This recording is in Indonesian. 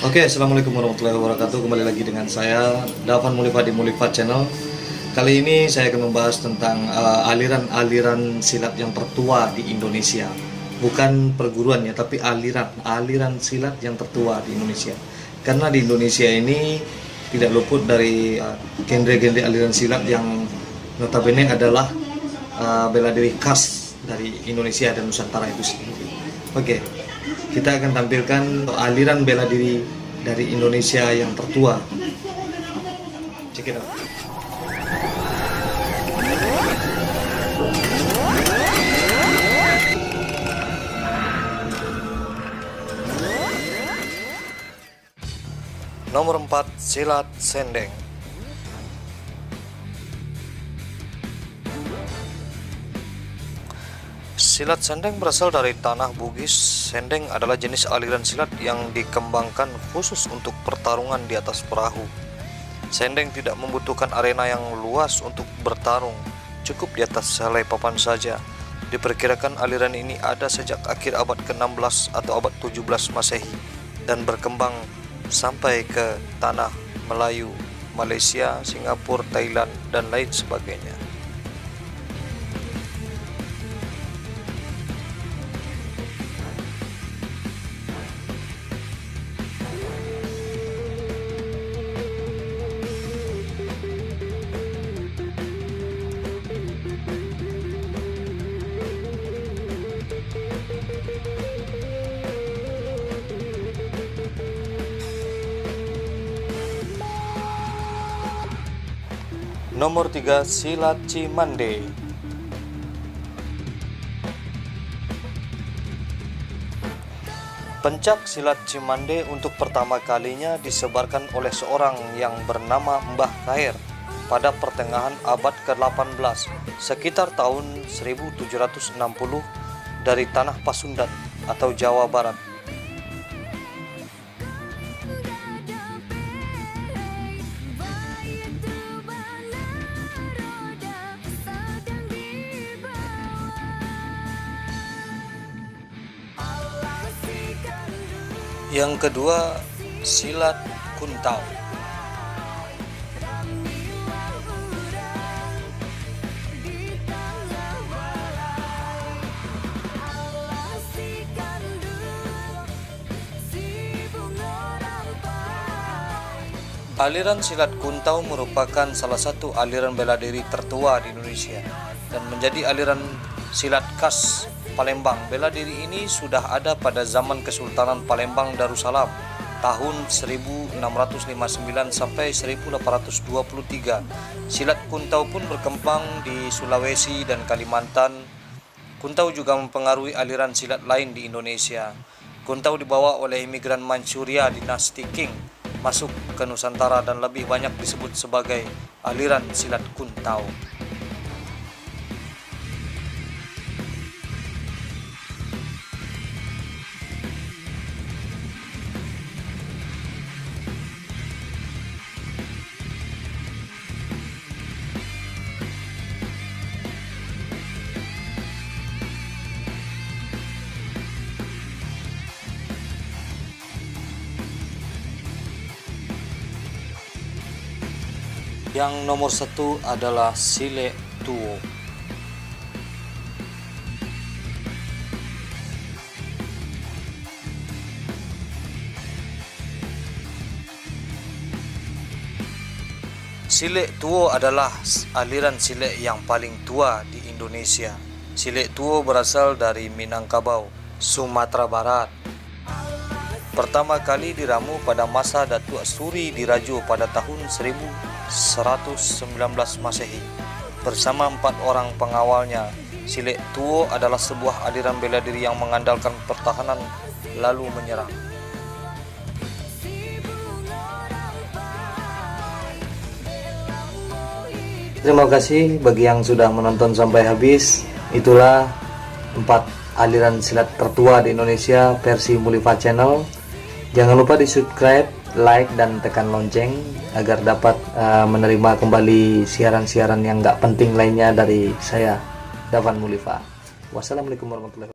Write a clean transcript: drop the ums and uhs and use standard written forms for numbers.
Oke, assalamualaikum warahmatullahi wabarakatuh. Kembali lagi dengan saya Davan Mulifa di Mulifa Channel. Kali ini saya akan membahas tentang aliran-aliran silat yang tertua di Indonesia. Bukan perguruan ya, tapi aliran silat yang tertua di Indonesia. Karena di Indonesia ini tidak luput dari genre-genre aliran silat yang notabene adalah bela diri khas dari Indonesia dan Nusantara itu sendiri. Oke, kita akan tampilkan aliran bela diri dari Indonesia yang tertua. Check it out. Nomor 4, silat sendeng. Silat sendeng berasal dari tanah Bugis. Sendeng adalah jenis aliran silat yang dikembangkan khusus untuk pertarungan di atas perahu. Sendeng tidak membutuhkan arena yang luas untuk bertarung, cukup di atas helai papan saja. Diperkirakan aliran ini ada sejak akhir abad ke-16 atau abad 17 Masehi dan berkembang sampai ke tanah Melayu, Malaysia, Singapura, Thailand, dan lain sebagainya. Nomor 3, silat Cimande. Pencak silat Cimande untuk pertama kalinya disebarkan oleh seorang yang bernama Mbah Khair pada pertengahan abad ke-18, sekitar tahun 1760 dari tanah Pasundan atau Jawa Barat. Yang kedua, silat kuntau. Aliran silat kuntau merupakan salah satu aliran bela diri tertua di Indonesia dan menjadi aliran silat khas Palembang. Bela diri ini sudah ada pada zaman Kesultanan Palembang Darussalam tahun 1659 sampai 1823. Silat kuntau pun berkembang di Sulawesi dan Kalimantan. Kuntau juga mempengaruhi aliran silat lain di Indonesia. Kuntau dibawa oleh imigran Manchuria dinasti Qing masuk ke Nusantara dan lebih banyak disebut sebagai aliran silat kuntau. Yang nomor 1 adalah Silet Tuo. Silet Tuo adalah aliran silet yang paling tua di Indonesia. Silet Tuo berasal dari Minangkabau, Sumatera Barat. Pertama kali diramu pada masa Datuk Suri Dirajo pada tahun 1119 Masehi bersama 4 orang pengawalnya. Silet Tuo adalah sebuah aliran bela diri yang mengandalkan pertahanan lalu menyerang. Terima kasih bagi yang sudah menonton sampai habis. Itulah 4 aliran silat tertua di Indonesia versi Mulifa Channel. Jangan lupa di subscribe, like, dan tekan lonceng agar dapat menerima kembali siaran-siaran yang gak penting lainnya dari saya, Davan Mulifa. Wassalamualaikum warahmatullahi wabarakatuh.